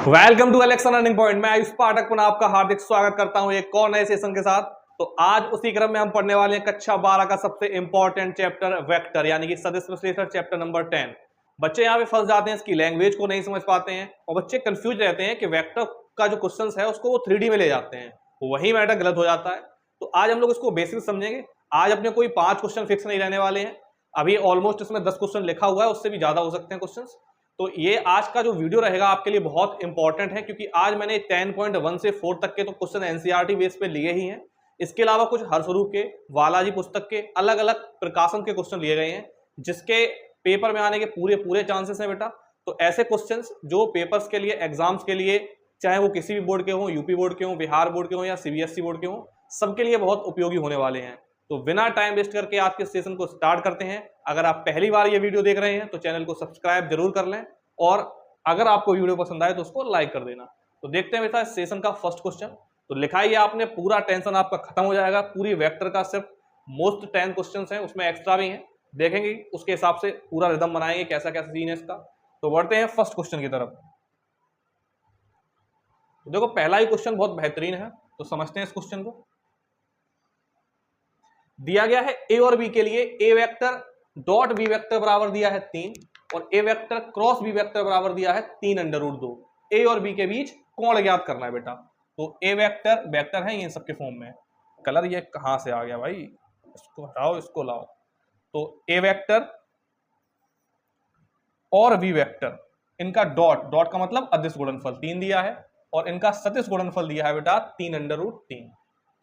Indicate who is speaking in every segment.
Speaker 1: Welcome to Alex learning point. मैं आयुष पाठक पुनः आपका हार्दिक स्वागत करता हूं एक और नए सेशन के साथ। तो आज उसी क्रम में हम पढ़ने वाले हैं कक्षा 12 का सबसे इंपॉर्टेंट चैप्टर वेक्टर, यानी कि सदिश विश्लेषण चैप्टर नंबर 10। बच्चे यहाँ पे फंस जाते हैं, इसकी लैंग्वेज को नहीं समझ पाते हैं और बच्चे कंफ्यूज रहते हैं कि वेक्टर का जो क्वेश्चन है उसको वो 3D में ले जाते हैं, वही मैटर गलत हो जाता है। तो आज हम लोग इसको बेसिक समझेंगे। आज अपने कोई 5 क्वेश्चन फिक्स नहीं रहने वाले हैं, अभी ऑलमोस्ट इसमें 10 क्वेश्चन लिखा हुआ है, उससे भी ज्यादा हो सकते हैं क्वेश्चन। तो ये आज का जो वीडियो रहेगा आपके लिए बहुत इंपॉर्टेंट है, क्योंकि आज मैंने 10.1 से 4 तक के तो क्वेश्चन एनसीईआरटी बेस पे लिए ही हैं। इसके अलावा कुछ हरस्वरूप के, वालाजी पुस्तक के, अलग अलग प्रकाशन के क्वेश्चन लिए गए हैं, जिसके पेपर में आने के पूरे चांसेस हैं बेटा। तो ऐसे क्वेश्चंस जो पेपर्स के लिए, एग्जाम्स के लिए, चाहे वो किसी भी बोर्ड के हों, यूपी बोर्ड के हों, बिहार बोर्ड के हों या सीबीएसई बोर्ड के हों, सबके लिए बहुत उपयोगी होने वाले हैं। तो बिना टाइम वेस्ट करके आज के सेशन को स्टार्ट करते हैं। अगर आप पहली बार ये वीडियो देख रहे हैं तो चैनल को सब्सक्राइब जरूर कर लें, और अगर आपको वीडियो पसंद आए तो उसको लाइक कर देना। तो देखते हैं बेटा इस सेशन का फर्स्ट क्वेश्चन। तो लिखा ही आपने, पूरा टेंशन आपका खत्म हो जाएगा। पूरी वेक्टर का सिर्फ मोस्ट 10 क्वेश्चन हैं, उसमें एक्स्ट्रा भी हैं, देखेंगे उसके हिसाब से पूरा रिदम बनाएंगे कैसा कैसा सीन है इसका। तो बढ़ते हैं फर्स्ट क्वेश्चन की तरफ। तो देखो पहला ही क्वेश्चन बहुत बेहतरीन है, तो समझते हैं इस क्वेश्चन को। दिया गया है ए और बी के लिए ए वेक्टर डॉट बी वेक्टर बराबर दिया है 3 और ए वेक्टर क्रॉस बी वेक्टर बराबर दिया है 3√2। ए और बी के बीच कोण ज्ञात करना है बेटा। तो ए वेक्टर वेक्टर है ये सबके फॉर्म में। कलर ये कहां से आ गया भाई, इसको हटाओ इसको लाओ। तो ए वेक्टर और बी वेक्टर, इनका डॉट, डॉट का मतलब अदिश गुणनफल 3 दिया है और इनका सदिश गुणनफल दिया है बेटा 3√3।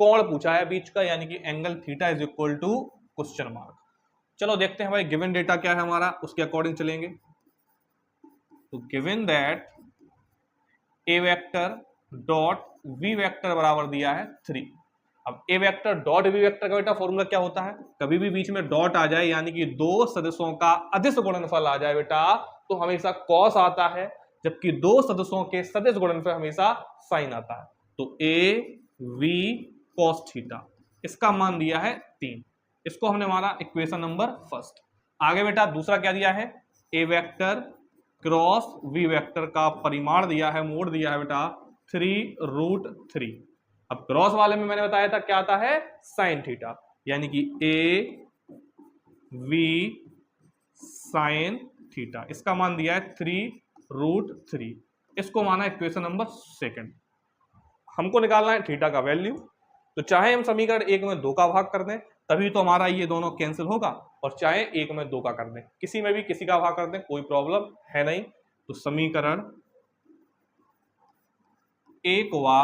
Speaker 1: कोण पूछा है बीच का, यानी कि angle theta is equal to question mark. चलो देखते हैं भाई गिवन डेटा क्या है हमारा, उसके अकॉर्डिंग चलेंगे। तो given that A vector dot V vector बराबर दिया है 3। अब A vector dot V vector का बेटा फॉर्मूला क्या होता है, कभी भी बीच में डॉट आ जाए यानी कि दो सदस्यों का अदिश गुणनफल आ जाए बेटा, तो हमेशा कॉस आता है, जबकि दो सदस्यों के सदिश गुणनफल हमेशा साइन आता है। तो ए वी कॉस थीटा, इसका मान दिया है 3। इसको हमने माना इक्वेशन नंबर फर्स्ट। आगे बेटा दूसरा क्या दिया है, A vector cross we vector का परिमाण दिया है, मोड दिया है बेटा 3√3। अब क्रॉस वाले में मैंने बताया था क्या आता है, साइन थीटा, यानी कि ए वी साइन थीटा, इसका मान दिया है 3√3। इसको माना इक्वेशन नंबर सेकंड। हमको निकालना है थीटा का वैल्यू। तो चाहे हम समीकरण 1 में 2 का भाग कर दें तभी तो हमारा ये दोनों कैंसिल होगा, और चाहे 1 में 2 का कर दें, किसी में भी किसी का भाग कर दें कोई प्रॉब्लम है नहीं। तो समीकरण 1 व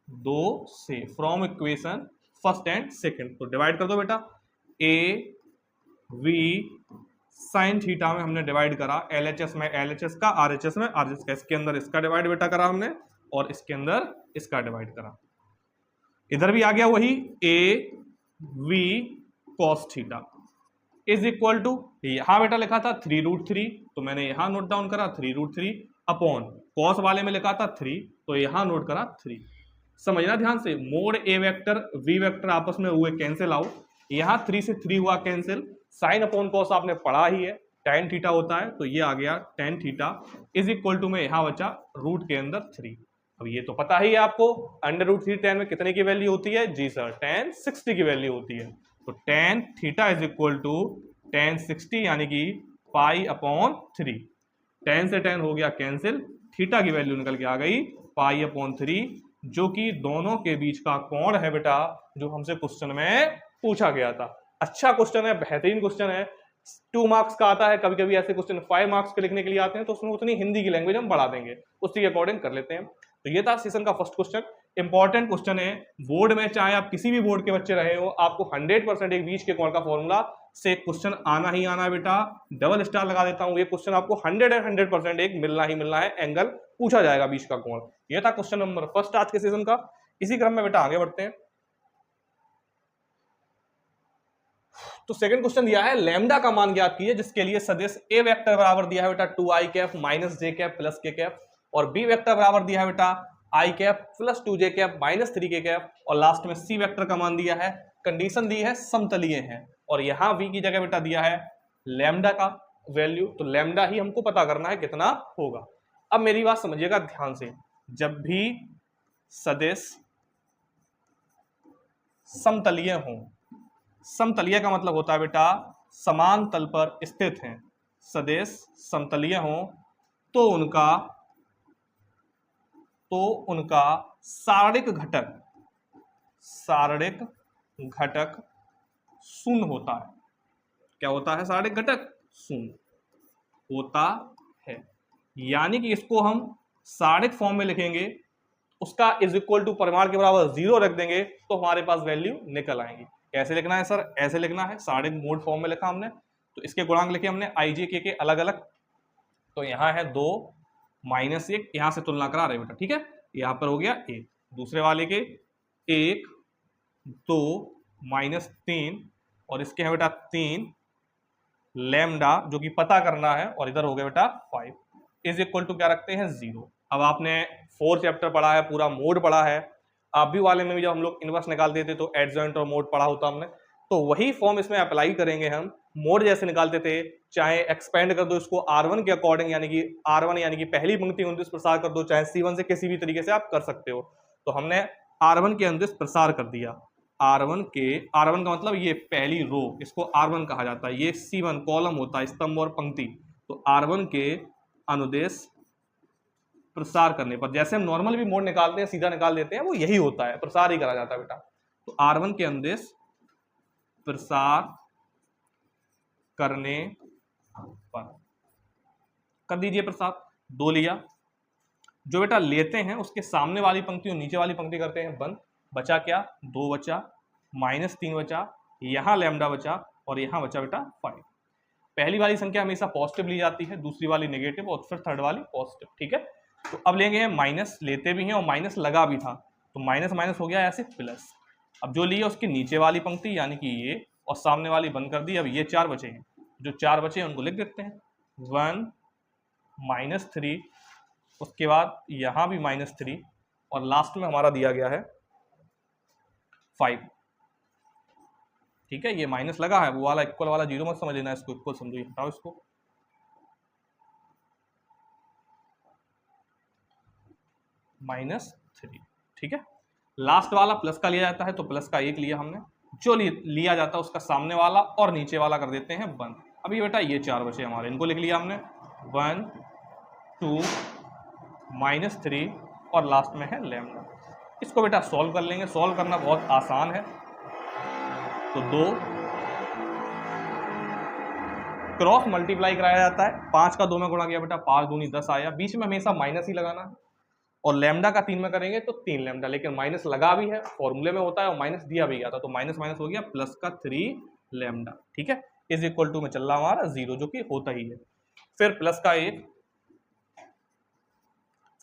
Speaker 1: 2 से from equation first and second तो डिवाइड कर दो बेटा। ए वी साइन थीटा में हमने डिवाइड करा, एलएचएस में एलएचएस का, आरएचएस में आरएचएस का, इसके अंदर इसका डिवाइड बेटा करा हमने और इसके अंदर इसका डिवाइड करा। इधर भी आ गया वही, A V cos theta is equal to, यहां बेटा लिखा था 3√3, तो मैंने यहां नोट डाउन करा 3√3 अपॉन कॉस वाले में लिखा था 3, तो यहां नोट करा 3। समझना ध्यान से, mod A vector V vector आपस में हुए कैंसिल आउट, यहां 3 से 3 हुआ कैंसिल, साइन अपॉन कॉस आपने पढ़ा ही है, tan थीटा होता है, तो ये आ गया tan theta is equal to में यहां बचा रूट के अंदर 3। अब ये तो पता ही है आपको, √3 tan में कितने की वैल्यू होती है, जी सर tan 60 की वैल्यू होती है। तो tan theta is equal to tan 60 यानी कि π/3। tan से tan हो गया कैंसिल, थीटा की वैल्यू निकल के आ गई π/3, जो कि दोनों के बीच का कोण है बेटा, जो हमसे क्वेश्चन में पूछा गया था। अच्छा क्वेश्चन है, बेहतरीन क्वेश्चन है, 2 मार्क्स का आता है, कभी कभी ऐसे क्वेश्चन 5 मार्क्स के लिखने के लिए आते हैं, तो उसमें उतनी हिंदी की लैंग्वेज हम बढ़ा देंगे, उसी के अकॉर्डिंग कर लेते हैं। तो ये था सेशन का फर्स्ट क्वेश्चन, इंपॉर्टेंट क्वेश्चन है। बोर्ड में चाहे आप किसी भी बोर्ड के बच्चे रहे हो, आपको 100% एक बीच के कोण का फॉर्मूला से क्वेश्चन आना ही आना है बेटा। डबल स्टार लगा देता हूं, ये क्वेश्चन आपको 100% एक मिलना ही मिलना है, एंगल पूछा जाएगा बीच का कोण। ये था क्वेश्चन नंबर फर्स्ट आज के सेशन का। इसी क्रम में बेटा आगे बढ़ते हैं। तो सेकंड क्वेश्चन दिया है, लैम्डा का मान ज्ञात कीजिए जिसके लिए सदिश ए वेक्टर बराबर दिया है बेटा 2i कैप माइनस जे कैप प्लस के कैप, और बी वेक्टर बराबर दिया है बेटा i cap plus 2j cap minus 3k cap, और लास्ट में सी वेक्टर का मान दिया है, कंडीशन दी है समतलीय है, और यहां v की जगह बेटा दिया है लैम्डा का वैल्यू। तो लैम्डा ही हमको पता करना है कितना होगा। अब मेरी बात समझिएगा ध्यान से, जब भी सदिश समतलीय हो, समतलीय का मतलब होता है बेटा समान तल पर स्थित हैं, सदिश समतलीय हो तो उनका सारणिक घटक शून्य होता है। क्या होता है? सारणिक घटक शून्य होता है। यानी कि इसको हम सारणिक फॉर्म में लिखेंगे, उसका इज इक्वल टू परिमाण के बराबर 0 रख देंगे तो हमारे पास वैल्यू निकल आएंगी। कैसे लिखना है सर? ऐसे लिखना है, सारणिक मोड फॉर्म में लिखा हमने, तो इसके गुणांक लिखे हमने i j k के अलग अलग। तो यहाँ है 2 माइनस 1, यहां से तुलना करा रहे बेटा, ठीक है। यहां पर हो गया 1, दूसरे वाले के 1 2 माइनस 3 और इसके है बेटा 3 लैम्डा जो कि पता करना है, और इधर हो गया बेटा 5 इज इक्वल टू क्या रखते हैं? 0। अब आपने 4 चैप्टर पढ़ा है, पूरा मोड पढ़ा है, आप भी वाले में भी जब हम लोग इनवर्स निकालते थे तो एडजॉइंट और मोड पढ़ा होता हमने, तो वही फॉर्म इसमें अप्लाई करेंगे हम। मोड जैसे निकालते थे, चाहे एक्सपेंड कर दो इसको R1 के अकॉर्डिंग, यानी कि R1 यानी कि पहली पंक्ति 29 प्रसार कर दो, चाहे C1 से किसी भी तरीके से आप कर सकते हो। तो हमने R1 के 29 प्रसार कर दिया, R1 का मतलब ये पहली रो, इसको R1 कहा जाता है, ये C1 कॉलम होता है, स्तंभ और पंक्ति। तो R1 के अनुदेश प्रसार करने पर, जैसे हम नॉर्मल भी मोड निकालते हैं, सीधा निकाल देते हैं, वो यही होता है, प्रसार ही करा जाता है बेटा। तो R1 के अनुदेश प्रसार करने पर कर दीजिए प्रसार। 2 लिया, जो बेटा लेते हैं उसके सामने वाली पंक्ति और नीचे वाली पंक्ति करते हैं बंद, बचा क्या? 2 बचा, माइनस 3 बचा, यहां लैम्डा बचा और यहां बचा बेटा 5। पहली वाली संख्या हमेशा पॉजिटिव ली जाती है, दूसरी वाली नेगेटिव और फिर थर्ड वाली पॉजिटिव, ठीक है। तो अब लेंगे माइनस, लेते भी हैं और माइनस लगा भी था, तो माइनस माइनस हो गया ऐसे प्लस। अब जो लिया उसकी नीचे वाली पंक्ति यानी कि ये, और सामने वाली बंद कर दी। अब ये 4 बचे हैं, जो 4 बचे हैं उनको लिख देते हैं, 1 माइनस 3, उसके बाद यहां भी माइनस 3 और लास्ट में हमारा दिया गया है 5, ठीक है। ये माइनस लगा है, वो वाला इक्वल वाला 0 मत समझ लेना, इसको इक्वल समझो, हटाओ इसको, -3, ठीक है। लास्ट वाला प्लस का लिया जाता है, तो प्लस का 1 लिया हमने, जो लिया जाता है उसका सामने वाला और नीचे वाला कर देते हैं बंद। अभी बेटा ये 4 बचे हमारे, इनको लिख लिया हमने, 1 2 -3 और लास्ट में है लैम्डा। इसको बेटा सॉल्व कर लेंगे, सॉल्व करना बहुत आसान है। तो 2 क्रॉस मल्टीप्लाई कराया जाता है, 5 का 2 में गुणा किया बेटा, 5 दूनी 10 आया, बीच में हमेशा माइनस ही लगाना है, और लैम्डा का 3 में करेंगे तो 3 लैम्डा, लेकिन माइनस लगा भी है, फॉर्मूले में होता है, और माइनस दिया भी गया था, तो माइनस माइनस हो गया प्लस का 3 लैम्डा, ठीक है। इज इक्वल टू में चल रहा हमारा 0, जो कि होता ही है। फिर प्लस का 1,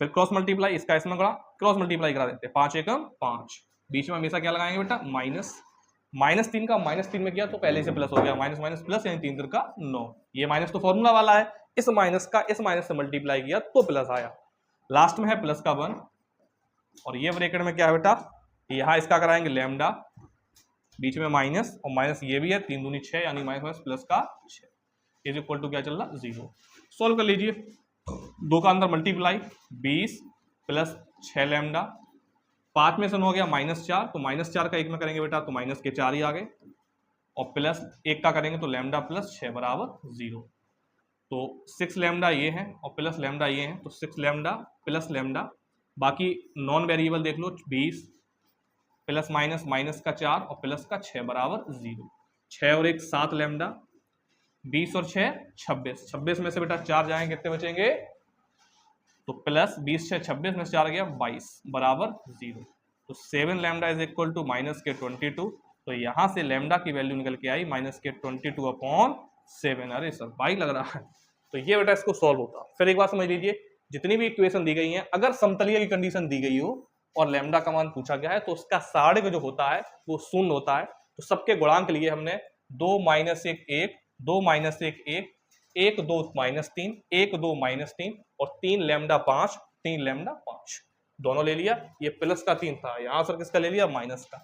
Speaker 1: फिर क्रॉस मल्टीप्लाई, इसका इसमें गुणा, क्रॉस मल्टीप्लाई करा देते हैं, 5 एकम 5, बीच में हमेशा क्या लगाएंगे बेटा? -3 का -3 में किया तो पहले से प्लस हो गया, माइनस माइनस प्लस, यानी 3 का 9, ये माइनस तो फॉर्मूला वाला है, इस माइनस का इस माइनस से मल्टीप्लाई किया तो प्लस आया, लास्ट में है प्लस का 1, और ये ब्रैकेट में क्या है बेटा? यहां इसका कराएंगे लैम्डा, बीच में माइनस, और माइनस ये भी है, 3 दूनी 6, यानी माइनस माइनस प्लस का 6 इज इक्वल टू क्या चल रहा? 0। सॉल्व कर लीजिए, 2 का अंदर मल्टीप्लाई, 20 प्लस 6 लैम्डा, 5 में से 9 हो गया -4, तो -4 का 1 में करेंगे बेटा तो माइनस के 4 ही आ गए, और प्लस 1 का करेंगे तो लैम्डा प्लस 6 बराबर 0। तो 6 लैम्डा ये है और प्लस लैम्डा ये है, तो 6 लैम्डा प्लस लैम्डा, बाकी नॉन वेरिएबल देख लो, 20 प्लस माइनस माइनस का 4 और प्लस का 6 बराबर 0, 6 और 1 7 लैम्डा, 20 और 6 26, 26 में से बेटा 4 जाएंगे, कितने बचेंगे? तो प्लस 20 6 26 में से 4 गया 22 बराबर 0। तो 7 lambda is equal to minus के 22, तो यहां से लैम्डा की वैल्यू निकल के आई माइनस के 22/7। अरे सर भाई लग रहा है, तो ये बेटा इसको सॉल्व होता। फिर एक बात समझ लीजिए, जितनी भी इक्वेशन दी गई है, अगर समतलीय की कंडीशन दी गई हो और लैम्डा का मान पूछा गया है, तो उसका सारणिक जो होता है वो शून्य होता है। तो सबके गुणांक लिए हमने 2 - 1 1, 2 - 1 1, 1 2 -3, 1 2 -3 और 3 लैम्डा 5, 3 लैम्डा 5 दोनों ले लिया। ये प्लस का 3 था, यहाँ सर किसका ले लिया? माइनस का।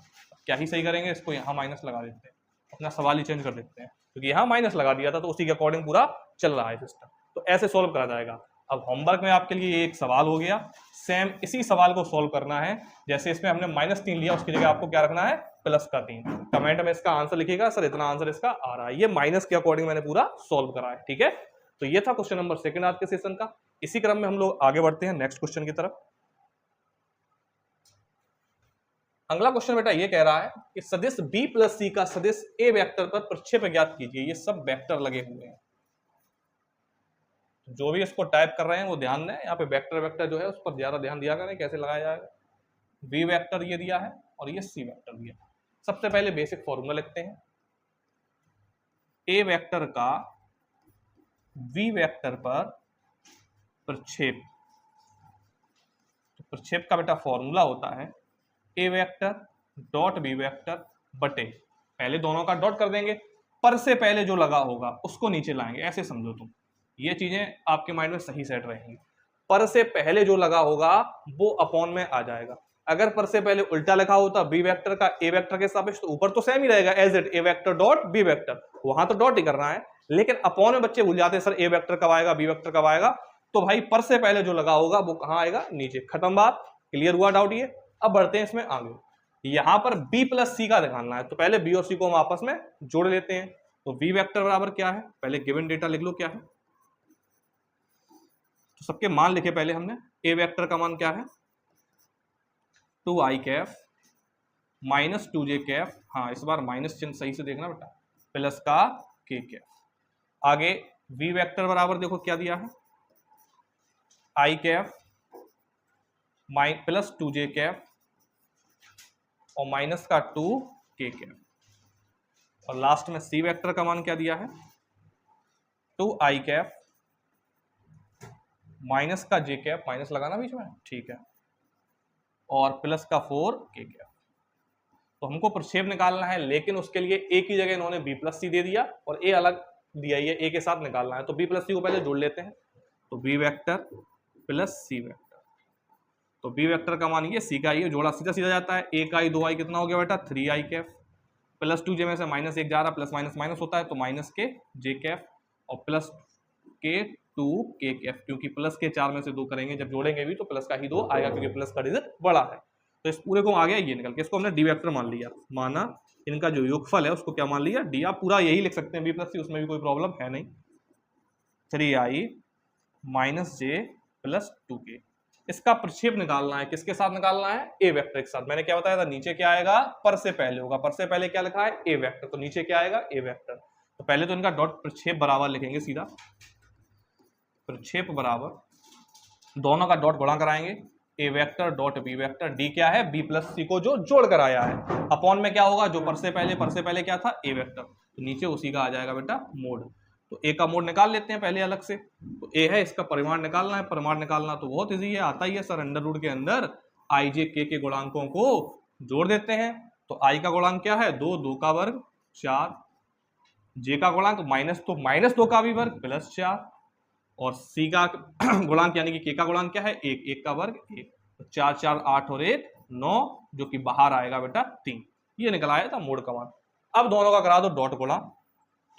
Speaker 1: क्या ही सही करेंगे, इसको यहाँ माइनस लगा देते हैं, अपना सवाल ही चेंज कर देते हैं, क्योंकि यहाँ माइनस लगा दिया था तो उसी के अकॉर्डिंग पूरा चल रहा है सिस्टम। तो ऐसे सॉल्व करा जाएगा। अब होमवर्क में आपके लिए एक सवाल हो गया, सेम इसी सवाल को सॉल्व करना है। जैसे इसमें हमने -3 लिया, उसकी जगह आपको क्या रखना है, +3। कमेंट में इसका आंसर लिखिएगा, सर इतना आंसर इसका आ रहा है। ये माइनस के अकॉर्डिंग मैंने पूरा सॉल्व करा है, ठीक है। तो ये था क्वेश्चन नंबर 2 आज के सेशन का। इसी क्रम में हम लोग आगे बढ़ते हैं नेक्स्ट क्वेश्चन की तरफ। अगला क्वेश्चन बेटा ये कह रहा है कि सदिश b + c का सदिश a वेक्टर पर प्रक्षेप ज्ञात कीजिए। ये सब वेक्टर लगे हुए हैं, जो भी इसको टाइप कर रहे हैं वो ध्यान दें, यहाँ पे वेक्टर वेक्टर जो है उस पर ज्यादा ध्यान दिया करें, कैसे लगाया जाएगा। v वेक्टर ये दिया है और ये c वेक्टर दिया है। सबसे पहले बेसिक फॉर्मूला लिखते हैं, a वेक्टर का v वेक्टर पर प्रक्षेप। तो प्रक्षेप का बेटा फॉर्मूला होता है a vector dot b vector बटे, पहले दोनों का डॉट कर देंगे, पर से पहले जो लगा होगा उसको नीचे लाएंगे, ऐसे समझो तुम। ये चीजें आपके माइंड में सही सेट रहेंगी। पर से पहले जो लगा होगा वो अपॉन में आ जाएगा। अगर पर से पहले उल्टा लिखा होता बी वेक्टर का ए वेक्टर के सापेक्ष, तो ऊपर तो सेम ही रहेगा as it A vector dot B vector, वहां तो डॉट ही करना है। लेकिन अपॉन में बच्चे भूल जाते हैं, सर ए वेक्टर कब आएगा, बी वेक्टर कब आएगा। तो भाई पर से पहले जो लगा होगा वो कहाँ आएगा, नीचे। खत्म बात, क्लियर हुआ डाउट ये। अब बढ़ते हैं इसमें आगे। यहां पर b + c का दिखाना है, तो पहले b और c को हम आपस में जोड़ लेते हैं। तो v वेक्टर बराबर क्या है, पहले गिवन डेटा लिख लो क्या है। तो सबके मान लिखे पहले हमने। a वेक्टर का मान क्या है, 2i कैफ -2j कैफ, हाँ इस बार माइनस चिन्ह सही से देखना बेटा, प्लस का k कैफ। आगे v वेक्टर बराबर देखो क्या दिया है, i कैफ +2j कैफ और माइनस का 2k कैफ। और लास्ट में c वेक्टर का मान क्या दिया है, 2i कैफ माइनस का j कैफ, माइनस लगाना बीच में, ठीक है, और प्लस का 4k कैफ। तो हमको प्रक्षेप निकालना है, लेकिन उसके लिए a की जगह इन्होंने b + c दे दिया और a अलग दिया, ये a के साथ निकालना है। तो b + c को पहले जोड़ लेते हैं। तो b vector plus c vector, तो b वेक्टर का मान ये, c का ये, जोड़ा सीधा सीधा जाता है। a का i 2i कितना हो गया बेटा, 3i कैफ, +2j में से -1 जा रहा, प्लस माइनस माइनस होता है, तो माइनस के j कैफ और प्लस के 2k कैफ, क्योंकि प्लस के 4 में से 2 करेंगे जब जोड़ेंगे भी तो प्लस का ही 2 आएगा, क्योंकि प्लस का डिजिट बड़ा है। तो इस पूरे को आ गया ये निकल के, इसको हमने डी वेक्टर मान लिया, माना इनका जो योगफल है उसको क्या मान लिया, डी। आप पूरा यही लिख सकते हैं b + c, उसमें भी कोई प्रॉब्लम है नहीं। 3i - j + 2k। इसका प्रक्षेप निकालना है, किसके साथ निकालना है, ए वेक्टर के साथ। मैंने क्या बताया था, नीचे क्या आएगा, पर से पहले होगा, पर से पहले क्या लिखा है, ए वेक्टर, तो नीचे क्या आएगा, ए वेक्टर। तो पहले तो इनका डॉट प्रक्षेप बराबर लिखेंगे सीधा, प्रक्षेप बराबर, दोनों का डॉट गुणा कराएंगे, A vector dot B vector, D क्या है, b + c को जो जोड़ कर आया है, अपॉन में क्या होगा, जो पर से पहले क्या था, ए वेक्टर, तो नीचे उसी का आ जाएगा बेटा मोड। तो ए का मोड निकाल लेते हैं पहले अलग से। तो ए है, इसका परिमाण निकालना है, परिमाण निकालना तो बहुत इजी है, आता ही है सर, अंडर रूट के अंदर i j k के गुणांकों को जोड़ देते हैं। तो i का गुणांक क्या है, 2, 2 का वर्ग 4, j का गुणांक तो -2 का भी वर्ग +4, और c का गुणांक यानी कि k का गुणांक क्या है, 1, 1 का वर्ग 1, तो 4, 4, 8 और 1 9, जो कि बाहर आएगा बेटा 3। ये निकल आया था मोड का मान। अब दोनों का करा दो डॉट गुणा।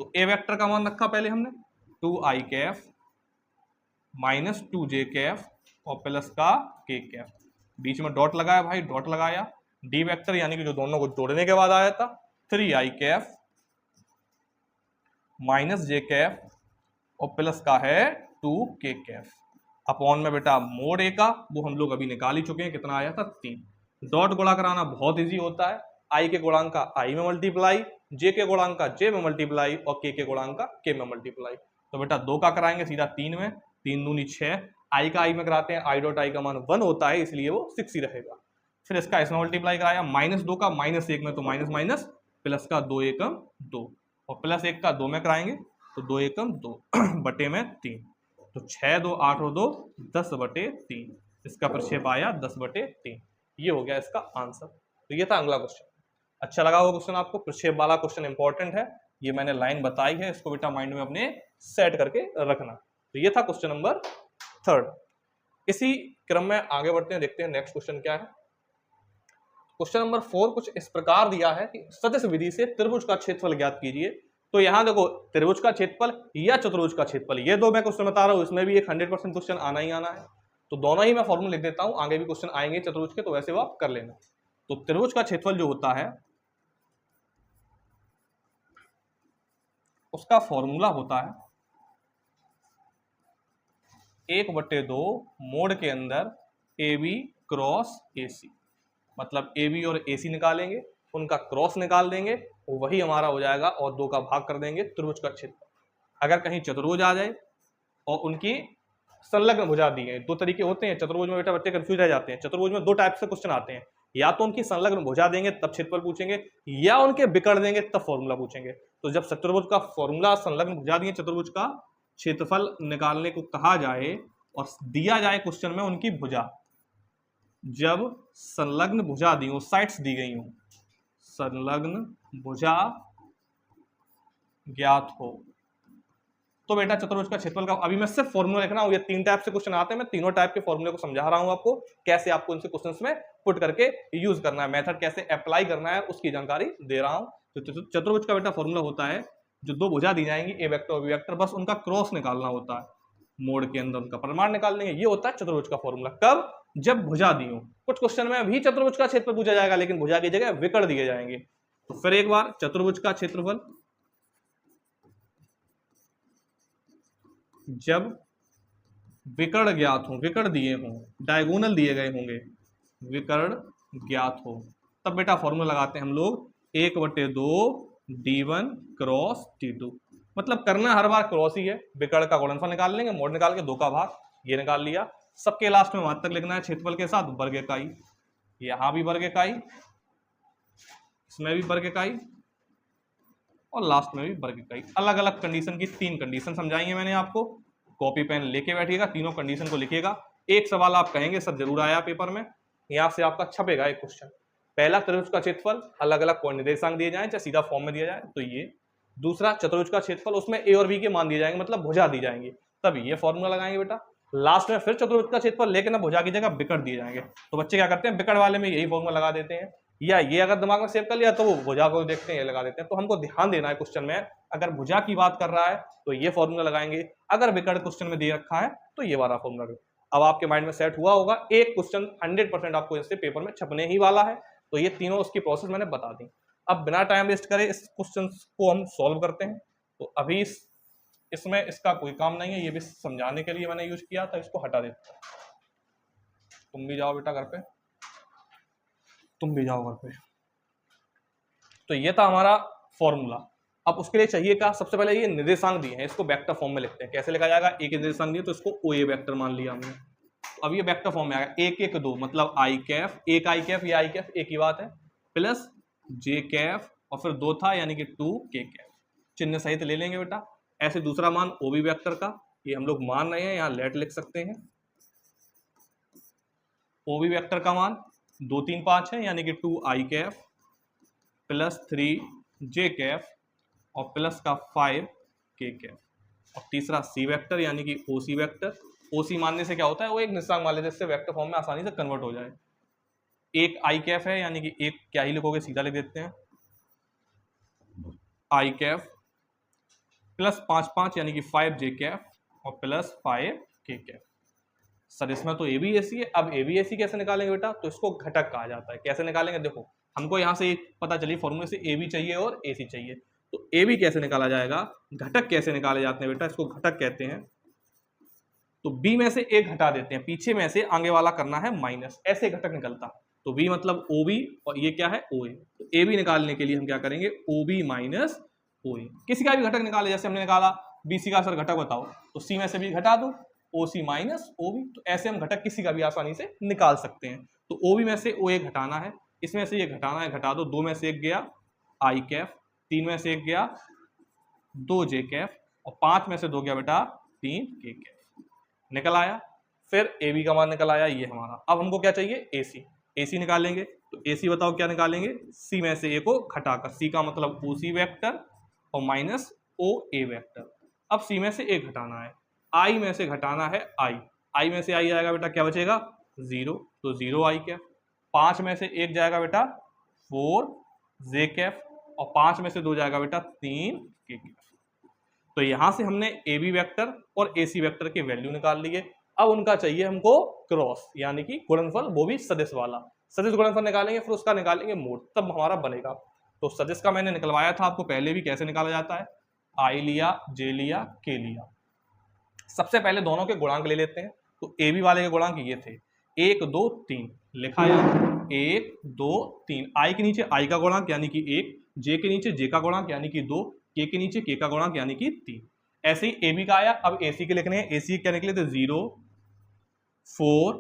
Speaker 1: तो ए वेक्टर का मान रखा पहले हमने, 2i कैफ -2j कैफ और प्लस का k कैफ, बीच में डॉट लगाया भाई, डॉट लगाया। डी वेक्टर यानी कि जो दोनों को जोड़ने के बाद आया था, 3i कैफ -j कैफ और प्लस का है 2k कैफ, अपॉन में बेटा मोड ए का, वो हम लोग अभी निकाल ही चुके हैं, कितना आया था 3। डॉट गुणा कराना बहुत इजी होता है, i के गुणांक का i में मल्टीप्लाई, j के गुणांक का j में मल्टीप्लाई और k के गुणांक का k में मल्टीप्लाई। तो बेटा 2 का कराएंगे सीधा 3 में, 3 दूनी 6, i का i में कराते हैं, i डॉट i का मान 1 होता है, इसलिए वो 6 ही रहेगा। फिर इसका इसमें मल्टीप्लाई कराया, -2 का -1 में, तो माइनस माइनस, प्लस का 2 एकम 2 और +1 का 2 में कराएंगे, तो 2 एकम 2 बटे में 3, तो 6, 2, 8 और 2 10 बटे 3, इसका प्रक्षेप आया 10 बटे 3। ये हो गया इसका आंसर। तो ये था अगला क्वेश्चन। अच्छा लगा होगा क्वेश्चन आपको, प्रक्षेप वाला क्वेश्चन इंपॉर्टेंट है, ये मैंने लाइन बताई है, इसको बेटा माइंड में अपने सेट करके रखना। तो ये था क्वेश्चन नंबर 3। इसी क्रम में आगे बढ़ते हैं, देखते हैं नेक्स्ट क्वेश्चन क्या है। क्वेश्चन नंबर 4 कुछ इस प्रकार दिया है कि सदिश विधि से त्रिभुज का क्षेत्रफल ज्ञात कीजिए। तो यहाँ देखो त्रिभुज का क्षेत्रफल या चतुर्भुज का क्षेत्रफल, ये दो मैं क्वेश्चन बता रहा हूँ, इसमें भी एक 100% क्वेश्चन आना ही आना है। तो दोनों ही मैं फॉर्मूला लिख देता हूँ, आगे भी क्वेश्चन आएंगे चतुर्भुज के, तो वैसे वो आप कर लेना। तो त्रिभुज का क्षेत्रफल जो होता है उसका फॉर्मूला होता है 1/2 मोड के अंदर AB क्रॉस AC, मतलब AB और AC निकालेंगे, उनका क्रॉस निकाल देंगे, वही हमारा हो जाएगा, और 2 का भाग कर देंगे त्रिभुज का क्षेत्रफल। अगर कहीं चतुर्भुज आ जाए और उनकी संलग्न भुजा दी है, दो तरीके होते हैं चतुर्भुज में, बेटा बच्चे कंफ्यूज रह जाते हैं। चतुर्भुज में दो टाइप से क्वेश्चन आते हैं, या तो उनकी संलग्न भुजा देंगे तब क्षेत्रफल पूछेंगे, या उनके बिकड़ देंगे तब फॉर्मूला पूछेंगे। तो जब चतुर्भुज का फॉर्मूला संलग्न भुजा दिए चतुर्भुज का क्षेत्रफल निकालने को कहा जाए और दिया जाए क्वेश्चन में उनकी भुजा, जब संलग्न भुजा दी हो, साइड्स दी गई हो, संलग्न भुजा ज्ञात हो, तो बेटा चतुर्भुज का क्षेत्रफल का, अभी मैं सिर्फ फॉर्मूला लिख रहा हूं, ये 3 टाइप से क्वेश्चन आते हैं, मैं तीनों टाइप के फॉर्मूले को समझा रहा हूं आपको, कैसे आपको इनसे क्वेश्चंस में पुट करके यूज करना है, मेथड कैसे अप्लाई करना है उसकी जानकारी दे रहा हूं। तो चतुर्भुज का बेटा फॉर्मूला होता है, जो दो भुजा दी जाएंगी ए वेक्टर और बी वेक्टर, बस उनका क्रॉस निकालना होता है, मोड के अंदर उनका परिमाण निकाल देंगे, ये होता है चतुर्भुज का फॉर्मूला। कब? जब भुजा दी हो। कुछ क्वेश्चन में भी चतुर्भुज का क्षेत्रफल पूछा जाएगा, लेकिन भुजा की जगह विकर्ण दिए जाएंगे। तो फिर एक बार, चतुर्भुज का क्षेत्रफल जब विकर्ण ज्ञात हो, विकर्ण दिए हों, डायगोनल दिए गए होंगे, विकर्ण ज्ञात हो, तब बेटा फॉर्मूला लगाते हैं हम लोग 1/2 d1 क्रॉस d2, मतलब करना हर बार क्रॉस ही है, विकर्ण का गुणनफल निकाल लेंगे, मोड निकाल के 2 का भाग, ये निकाल लिया, सबके लास्ट में मात्रक लिखना है क्षेत्रफल के साथ वर्ग इकाई, यहां भी वर्ग इकाई, इसमें भी वर्ग इकाई, और लास्ट में भी वर्ग इकाई। अलग अलग कंडीशन की 3 कंडीशन समझाएंगे मैंने आपको, कॉपी पेन लेके बैठिएगा, तीनों कंडीशन को लिखिएगा। एक सवाल आप कहेंगे सर जरूर आया पेपर में, यहां से आपका छपेगा एक क्वेश्चन, पहला त्रिभुज का क्षेत्रफल अलग अलग कोण निर्देशांक दिए जाए, चाहे सीधा फॉर्म में दिया जाए तो ये, दूसरा चतुर्भुज का क्षेत्रफल, उसमें ए और बी के मान दिए जाएंगे, मतलब भुजा दी जाएंगी, तब ये फॉर्मूला लगाएंगे बेटा। लास्ट में फिर चतुर्भुज का क्षेत्रफल, लेकिन अब भुजा की जगह विकर्ण दिए जाएंगे, तो बच्चे क्या करते हैं, विकर्ण वाले में यही फॉर्मूला लगा देते हैं, या ये अगर दिमाग में सेव कर लिया तो वो भुजा को देखते हैं ये लगा देते हैं। तो हमको ध्यान देना है क्वेश्चन में, अगर भुजा की बात कर रहा है तो ये फॉर्मूला लगाएंगे, अगर विकर्ण क्वेश्चन में दे रखा है तो ये वाला फॉर्मूला। अब आपके माइंड में सेट हुआ होगा, एक क्वेश्चन 100% आपको इससे पेपर में छपने ही वाला है, तो ये तीनों उसकी प्रोसेस मैंने बता दी। अब बिना टाइम वेस्ट करे इस क्वेश्चन को हम सॉल्व करते हैं। तो अभी इसमें इसका कोई काम नहीं है, ये भी समझाने के लिए मैंने यूज किया था, इसको हटा देता हूं। तुम भी जाओ बेटा घर पे, तुम भी जाओ घर पे। तो ये था हमारा फॉर्मूला। अब उसके लिए चाहिए क्या, सबसे पहले ये निर्देशांक दिए हैं, इसको वेक्टर फॉर्म में लिखते हैं। कैसे लिखा जाएगा, एक निर्देशांक दिए तो इसको ओ ए वेक्टर मान लिया हमने। अब ये वेक्टर फॉर्म में आएगा 1 1 2, मतलब आई कैफ, एक आई कैफ, ये आई कैफ एक ही बात है, प्लस जे कैफ, और फिर 2 था यानी कि 2 के कैफ, चिन्ह सहित ले लेंगे बेटा। ऐसे दूसरा मान ओ बी वेक्टर का, ये हम लोग मान रहे हैं, यहाँ लेट लिख सकते हैं। ओ बी वेक्टर का मान 2 3 5 है, यानी कि 2 आई कैफ प्लस 3 जे कैफ और प्लस का 5 के कैफ, और तीसरा सी वेक्टर यानी कि ओ सी वेक्टर। ओ सी मानने से क्या होता है, वो एक निर्देशांक मान लेते हैं, जिससे वेक्टर फॉर्म में आसानी से कन्वर्ट हो जाए। एक आई कैफ है, यानी कि एक क्या ही लिखोगे, सीधा लिख देते हैं, आई कैफ प्लस 5 5 यानी कि 5 जे कैफ और प्लस 5 के कैफ। सर इसमें तो ए बी ए सी है, अब ए बी ए सी कैसे निकालेंगे बेटा, तो इसको घटक कहा जाता है। कैसे निकालेंगे, देखो हमको यहाँ से पता चली फॉर्मूले से ए बी चाहिए और ए सी चाहिए, तो ए बी कैसे निकाला जाएगा, घटक कैसे निकाले जाते हैं बेटा, इसको घटक कहते हैं। तो बी में से एक घटा देते हैं, पीछे में से आगे वाला करना है माइनस, ऐसे घटक निकलता। तो बी मतलब ओ बी और ये क्या है ओ ए। तो ए बी निकालने के लिए हम क्या करेंगे, ओ बी माइनस ओ ए। किसी का भी घटक निकाले, जैसे हमने निकाला बी सी का सर घटक बताओ, तो सी में से भी घटा दो, ओ सी माइनस ओ बी। तो ऐसे हम घटक किसी का भी आसानी से निकाल सकते हैं। तो ओ बी में से ओ ए घटाना है, इसमें से ये घटाना है, घटा दो, 2 में से एक गया आई कैफ, 3 में से एक गया 2 जे कैफ और 5 में से 2 गया बेटा 3 के कैफ, निकल आया। फिर ए बी का मान निकल आया ये हमारा। अब हमको क्या चाहिए, ए सी। ए सी निकालेंगे, तो ए सी बताओ क्या निकालेंगे, सी में से ए को घटाकर, सी का मतलब ओ सी वेक्टर और माइनस ओ ए वेक्टर। अब सी में से ए घटाना है, आई में से घटाना है आई, आई में से आई आएगा बेटा क्या बचेगा 0, तो 0 आई कैफ। 5 में से एक जाएगा बेटा 4 जे कैफ और 5 में से 2 जाएगा बेटा 3 के कैफ। तो यहां से हमने ए बी वैक्टर और ए सी वैक्टर के वैल्यू निकाल लिए। अब उनका चाहिए हमको क्रॉस यानी कि गुणनफल, वो भी सदिश वाला। सदिश गुणनफल निकालेंगे, फिर उसका निकालेंगे मोड, तब हमारा बनेगा। तो सदिश का मैंने निकलवाया था आपको पहले भी, कैसे निकाला जाता है, आई लिया, जे लिया, के लिया। सबसे पहले दोनों के गुणांक ले लेते हैं। तो ए बी वाले के गुणांक ये थे 1 2 3, लिखा है 1 2 3। आई के नीचे आई का गुणांक यानी कि 1, जे के नीचे जे का गुणांक यानी कि 2, के नीचे के का गुणांक यानी कि 3। ऐसे ही ए बी का आया। अब ए सी के लिखने हैं। ए सी क्या निकले थे 0 4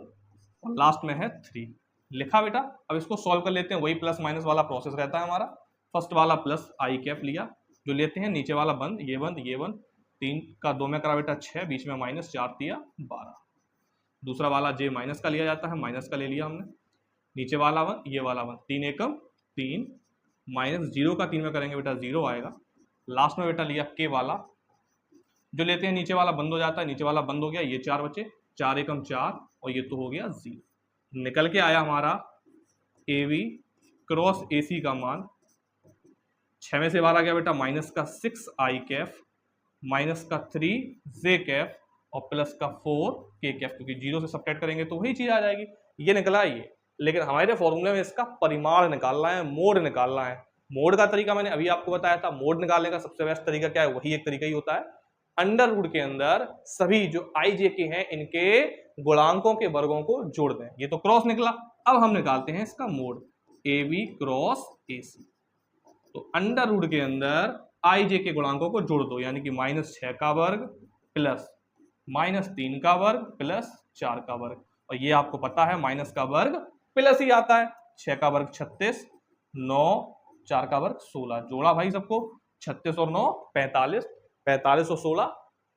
Speaker 1: और लास्ट में है 3, लिखा बेटा। अब इसको सॉल्व कर लेते हैं, वही प्लस माइनस वाला प्रोसेस रहता है हमारा। फर्स्ट वाला प्लस आई कैफ लिया, जो लेते हैं नीचे वाला बंद, ये बंद ये बंद, 3 का 2 में करा बेटा 6, बीच में माइनस 4 दिया 12। दूसरा वाला जे माइनस का लिया जाता है, माइनस का ले लिया हमने, नीचे वाला वन ये वाला वन, 3 एकम 3, माइनस 0 का 3 में करेंगे बेटा 0 आएगा। लास्ट में बेटा लिया के वाला, जो लेते हैं नीचे वाला बंद हो जाता है, नीचे वाला बंद हो गया, ये 4 बचे, 4 एकम 4 और ये तो हो गया 0। निकल के आया हमारा ए बी क्रॉस ए सी का मान 6 में से 12 गया बेटा माइनस का 6 आई कैफ, माइनस का 3 जे कैफ और प्लस का 4 के कैफ, क्योंकि 0 से सब्ट्रैक्ट करेंगे तो वही चीज आ जाएगी। ये निकला ये, लेकिन हमारे फॉर्मूले में इसका परिमाण निकालना है, मोड निकालना है। मोड का तरीका मैंने अभी आपको बताया था। मोड निकालने का सबसे बेस्ट तरीका क्या है, वही एक तरीका ही होता है, अंडर रूट के अंदर सभी जो आई जे के हैं इनके गुणांकों के वर्गों को जोड़ दें। ये तो क्रॉस निकला। अब हम निकालते हैं इसका mod, A B cross A C. तो अंडर रूट के अंदर आई जे के गुणांकों को जोड़ दो, यानी कि -6 का वर्ग प्लस -3 का वर्ग प्लस 4 का वर्ग। और ये आपको पता है माइनस का वर्ग प्लस ही आता है। 6 का वर्ग 36, 9, 4 का वर्ग 16, जोड़ा भाई सबको, 36 और 9 45, 45 और 16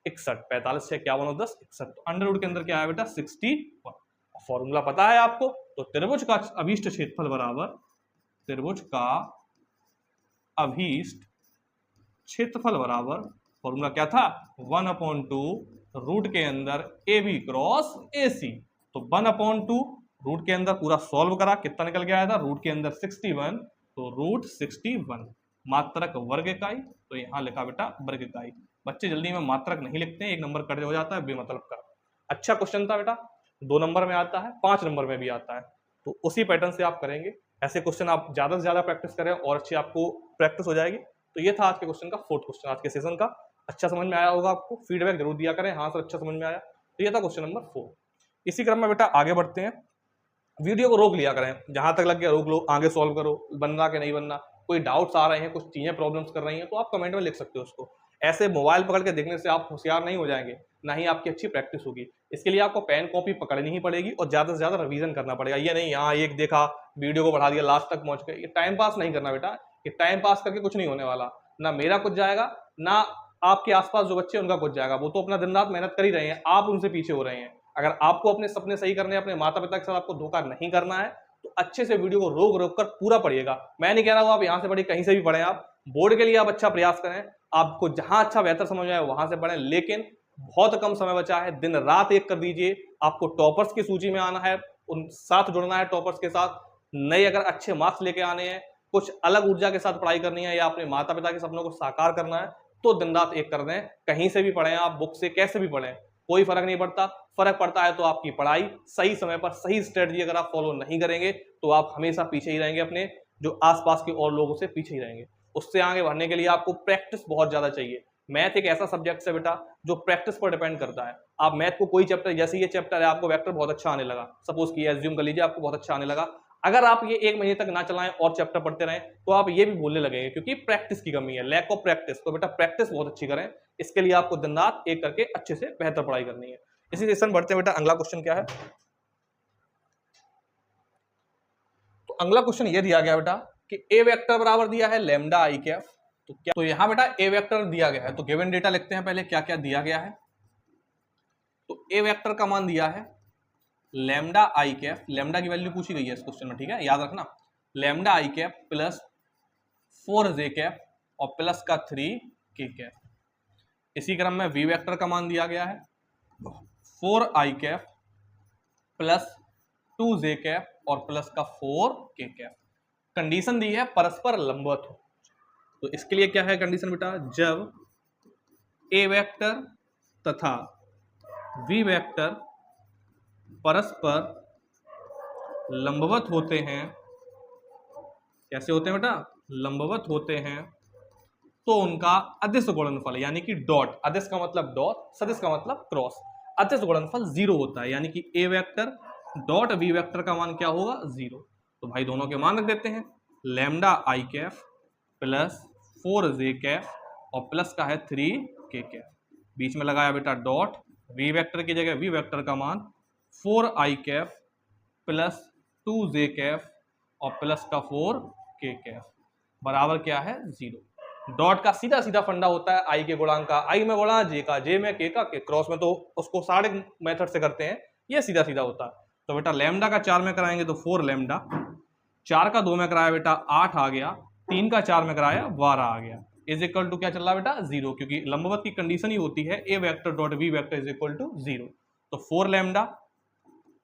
Speaker 1: 61, 45 6 51 और 10 61। तो अंडर रूट के अंदर क्या है बेटा 61। फॉर्मूला पता है आपको। तो त्रिभुज का अभीष्ट क्षेत्रफल बराबर, त्रिभुज का अभीष्ट क्षेत्रफल बराबर, फॉर्मूला क्या था 1/2 रूट के अंदर ए बी क्रॉस ए सी। तो 1/2 रूट के अंदर पूरा सॉल्व करा, कितना निकल के आया था, रूट के अंदर 61, तो रूट 61 मात्रक वर्ग इकाई। तो यहाँ लिखा बेटा वर्ग इकाई। बच्चे जल्दी में मात्रक नहीं लिखते हैं, 1 नंबर कट हो जाता है बेमतलब का। अच्छा क्वेश्चन था बेटा, 2 नंबर में आता है, 5 नंबर में भी आता है। तो उसी पैटर्न से आप करेंगे। ऐसे क्वेश्चन आप ज्यादा से ज्यादा प्रैक्टिस करें और अच्छी आपको प्रैक्टिस हो जाएगी। तो ये था आज के क्वेश्चन का 4th क्वेश्चन आज के सेशन का। अच्छा समझ में आया होगा आपको, फीडबैक जरूर दिया करें, हाँ सर अच्छा समझ में आया। तो ये था क्वेश्चन नंबर 4। इसी क्रम में बेटा आगे बढ़ते हैं। वीडियो को रोक लिया करें, जहां तक लग गया रोक लो, आगे सॉल्व करो, बनना कि नहीं बनना। कोई डाउट्स आ रहे हैं, कुछ चीजें प्रॉब्लम्स कर रही हैं, तो आप कमेंट में लिख सकते हो उसको। ऐसे मोबाइल पकड़ के देखने से आप होशियार नहीं हो जाएंगे, ना ही आपकी अच्छी प्रैक्टिस होगी। इसके लिए आपको पेन कॉपी पकड़नी ही पड़ेगी और ज्यादा से ज्यादा रिवीजन करना पड़ेगा। ये नहीं यहाँ एक देखा, वीडियो को बढ़ा दिया, लास्ट तक पहुंच गए, ये टाइम पास नहीं करना बेटा। ये टाइम पास करके कुछ नहीं होने वाला, ना मेरा कुछ जाएगा, ना आपके आसपास जो बच्चे उनका कुछ जाएगा। वो तो अपना दिन रात मेहनत कर ही रहे हैं, आप उनसे पीछे हो रहे हैं। अगर आपको अपने सपने सही करने, अपने माता पिता के साथ आपको धोखा नहीं करना है, तो अच्छे से वीडियो को रोक रोक कर पूरा पढ़िएगा। मैं नहीं कह रहा हूं आप यहां से पढ़िए, कहीं से भी पढ़ें, आप बोर्ड के लिए आप अच्छा प्रयास करें, आपको जहां अच्छा बेहतर समझ आए वहां से पढ़ें। लेकिन बहुत कम समय बचा है, दिन रात एक कर दीजिए। आपको टॉपर्स की सूची में आना है, उन साथ जुड़ना है, टॉपर्स के साथ। नए अगर अच्छे मार्क्स लेके आने हैं, कुछ अलग ऊर्जा के साथ पढ़ाई करनी है, या अपने माता पिता के सपनों को साकार करना है, तो दिन रात एक कर दें। कहीं से भी पढ़ें, आप बुक से कैसे भी पढ़ें, कोई फर्क नहीं पड़ता। फर्क पड़ता है तो आपकी पढ़ाई सही समय पर सही स्ट्रेटजी अगर आप फॉलो नहीं करेंगे, तो आप हमेशा पीछे ही रहेंगे, अपने जो आसपास के और लोगों से पीछे ही रहेंगे। उससे आगे बढ़ने के लिए आपको प्रैक्टिस बहुत ज्यादा चाहिए। मैथ एक ऐसा सब्जेक्ट है बेटा जो प्रैक्टिस पर डिपेंड करता है। आप मैथ को कोई चैप्टर, जैसे ये चैप्टर है, आपको वेक्टर बहुत अच्छा आने लगा, सपोज की एज्यूम कर लीजिए आपको बहुत अच्छा आने लगा, अगर आप ये 1 महीने तक ना चलाएं और चैप्टर पढ़ते रहें, तो आप ये भी बोलने लगेंगे, क्योंकि प्रैक्टिस की कमी है, लैक ऑफ प्रैक्टिस। तो बेटा प्रैक्टिस बहुत अच्छी करें, इसके लिए आपको दिन रात एक करके अच्छे से बेहतर पढ़ाई करनी है। इसी सेशन बढ़ते बेटा, अगला क्वेश्चन क्या है। तो अगला क्वेश्चन ये दिया गया बेटा कि ए वेक्टर बराबर दिया है लैम्डा आई कैफ। तो क्या, तो यहां बेटा ए वेक्टर दिया गया है, तो गिवन डेटा लिखते हैं पहले क्या क्या दिया गया है। तो ए वेक्टर का मान दिया है लैम्डा आई कैफ, लैम्डा की वैल्यू पूछी गई है इस क्वेश्चन में, ठीक है, याद रखना। लैम्डा आई कैफ प्लस 4 जे कैफ और प्लस का 3 के कैफ। इसी क्रम में वी वेक्टर का मान दिया गया है 4 आई कैफ प्लस 2 जे कैफ और प्लस का 4 के कैफ। कंडीशन दी है परस्पर लंबवत हो। तो इसके लिए क्या है कंडीशन बेटा, जब ए वेक्टर तथा वी वेक्टर परस्पर लंबवत होते हैं, कैसे होते हैं बेटा, लंबवत होते हैं, तो उनका अदिश गुणनफल यानी कि डॉट, अदिश का मतलब डॉट, सदिश का मतलब क्रॉस, अदिश गुणनफल 0 होता है, यानी कि ए वेक्टर डॉट बी वेक्टर का मान क्या होगा, 0। तो भाई दोनों के मान रख देते हैं, लैम्डा आई कैफ प्लस 4j कैफ और प्लस का है 3k कैफ, बीच में लगाया बेटा डॉट, वी वेक्टर की जगह वी वेक्टर का मान 4i Kaif plus 2j Kaif और प्लस का 4k कैफ बराबर क्या है, 0। डॉट का सीधा सीधा फंडा होता है आई के गुणांक का आई में गुणा, जे का जे में, के का के, क्रॉस में तो उसको सारे मेथड से करते हैं, ये सीधा सीधा होता है। तो बेटा लैम्डा का 4 में कराएंगे तो 4 लैम्डा, 4 का 2 में कराया बेटा 8 आ गया, 3 का 4 में कराया 12 आ गया, इज इक्वल टू क्या चल रहा है बेटा, 0, क्योंकि लंबवत की कंडीशन ही होती है A vector dot B vector is equal to 0। तो 4 लैम्डा,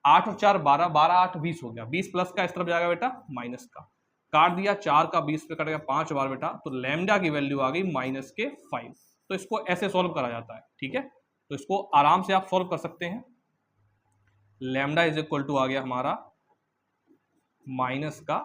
Speaker 1: 8 और 4 12, 12 8 20 हो गया, 20 प्लस का इस तरफ जाएगा बेटा माइनस का, काट दिया 4 का 20 पे कट गया 5 बार बेटा, तो लैम्डा की वैल्यू आ गई -5। तो इसको ऐसे सॉल्व करा जाता है, ठीक है, तो इसको आराम से आप सॉल्व कर सकते हैं। लैम्डा इज इक्वल टू आ गया हमारा माइनस का,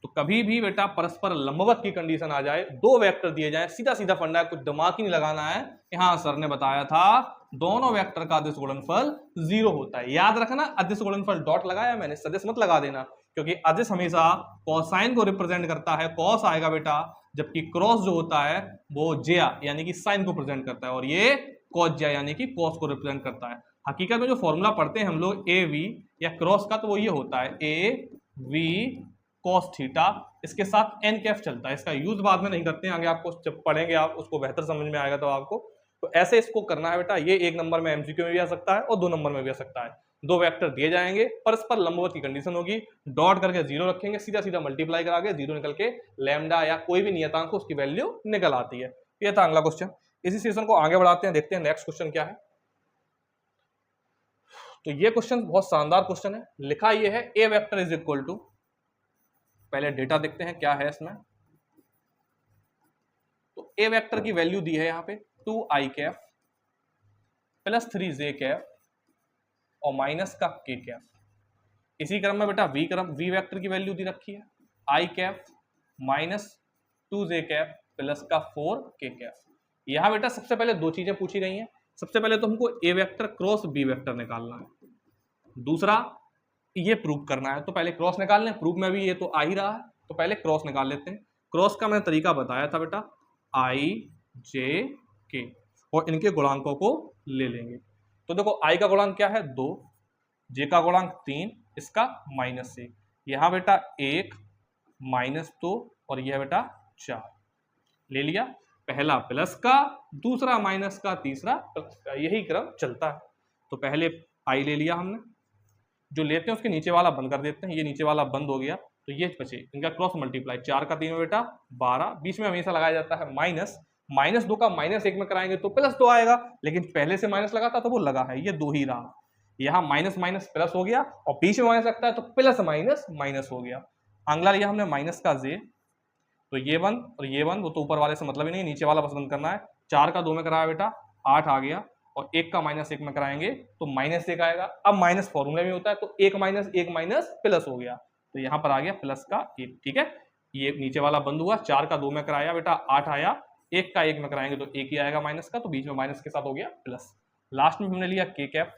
Speaker 1: तो कभी भी बेटा परस्पर लंबवत की कंडीशन आ जाए, दो वेक्टर दिए जाए, सीधा सीधा फंडा है, कुछ दिमाग ही नहीं लगाना है कि हाँ सर ने बताया था दोनों वेक्टर का अदिश गुणनफल 0 होता है। याद रखना अदिश गुणनफल डॉट लगाया मैंने, सदिश मत लगा देना, क्योंकि अदिश हमेशा कोसाइन को रिप्रेजेंट करता है, कॉस आएगा बेटा, जबकि क्रॉस जो होता है वो ज्या यानी कि साइन को प्रेजेंट करता है, और ये कॉस ज्या यानी कि कॉस को रिप्रेजेंट करता है। हकीकत में जो फॉर्मूला पढ़ते हैं हम लोग ए वी या क्रॉस का, तो वो ये होता है ए वी कॉस थीटा, इसके साथ एन कैफ चलता है, इसका यूज बाद में नहीं करते हैं, आगे आपको जब पढ़ेंगे आप उसको बेहतर समझ में आएगा तो आपको। तो ऐसे इसको करना है बेटा, ये 1 नंबर में एमसीक्यू में भी आ सकता है और 2 नंबर में भी आ सकता है। दो वेक्टर दिए जाएंगे, परस्पर लंबवत की कंडीशन होगी, डॉट करके 0 रखेंगे, सीधा सीधा मल्टीप्लाई करा के 0 निकल के लैम्डा या कोई भी नियतांक हो उसकी वैल्यू निकल आती है। ये था अगला क्वेश्चन। इसी सेशन को आगे बढ़ाते हैं, देखते हैं नेक्स्ट क्वेश्चन क्या है। तो ये क्वेश्चन बहुत शानदार क्वेश्चन है, लिखा ये है A vector is equal to, पहले डेटा देखते हैं क्या है इसमें। तो ए वेक्टर की वैल्यू दी है यहाँ पे 2i Kaif plus 3j Kaif और माइनस का k कैफ। इसी क्रम में बेटा वी वेक्टर की वैल्यू दी रखी है i Kaif minus 2j Kaif plus का 4k कैफ। यहाँ बेटा सबसे पहले दो चीजें पूछी गई हैं, सबसे पहले तो हमको ए वेक्टर क्रॉस बी वेक्टर निकालना है, दूसरा ये प्रूव करना है। तो पहले क्रॉस निकाल लें, प्रूफ में भी ये तो आ ही रहा है, तो पहले क्रॉस निकाल लेते हैं। क्रॉस का मैंने तरीका बताया था बेटा, i j k, और इनके गुणांकों को ले लेंगे। तो देखो i का गुणांक क्या है 2, j का गुणांक 3, इसका -1, यहाँ बेटा 1 -2 और यह बेटा 4 ले लिया, पहला प्लस का, दूसरा माइनस का, तीसरा प्लस का, यही क्रम चलता है। तो पहले i ले लिया हमने, जो लेते हैं उसके नीचे वाला बंद कर देते हैं, ये नीचे वाला बंद हो गया, तो ये बचे, इनका क्रॉस मल्टीप्लाई, 4 का 3 बेटा 12, बीच में हमेशा लगाया जाता है माइनस, -2 का -1 में कराएंगे तो +2 आएगा, लेकिन पहले से माइनस लगा था तो वो लगा है, ये 2 ही रहा, यहाँ माइनस माइनस प्लस हो गया, और बीच में माइनस लगता है तो प्लस माइनस माइनस हो गया। अगला लिया हमने माइनस का j, तो ये बंद और ये बंद, वो तो ऊपर वाले से मतलब ही नहीं, नीचे वाला बस बंद करना है। 4 का 2 में कराया बेटा 8 आ गया, और 1 का -1 में कराएंगे तो -1 आएगा। अब माइनस फॉर्मूला में होता है, तो 1 माइनस प्लस हो गया, तो यहाँ पर आ गया प्लस का 1, ठीक है, ये नीचे वाला बंद हुआ। 4 का 2 में कराया बेटा 8 आया, 1 का 1 में कराएंगे तो 1 ही आएगा माइनस का, तो बीच में माइनस के साथ हो गया प्लस। लास्ट में हमने लिया k कैप,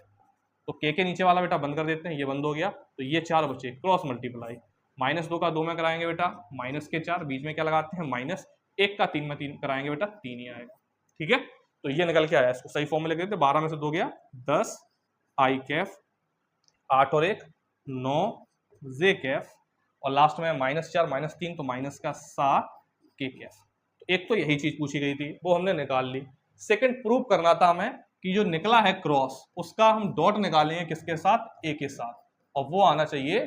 Speaker 1: तो k के नीचे वाला बेटा बंद कर देते हैं, ये बंद हो गया, तो ये 4 बचे, क्रॉस मल्टीप्लाई, -2 का 2 में कराएंगे बेटा माइनस के 4, बीच में क्या लगाते हैं माइनस, 1 का 3 में 3 कराएंगे बेटा 3 ही आएगा, ठीक है। तो ये निकल के आया, इसको सही फॉर्म में लिख देते, 12 में से 2 गया 10 i कैफ, 8 और 1 9 j कैफ, और लास्ट में -4 -3 तो माइनस का 7 k कैफ। तो एक तो यही चीज पूछी गई थी, वो हमने निकाल ली। सेकंड प्रूव करना था हमें कि जो निकला है क्रॉस, उसका हम डॉट निकालेंगे किसके साथ, a के साथ, और वो आना चाहिए,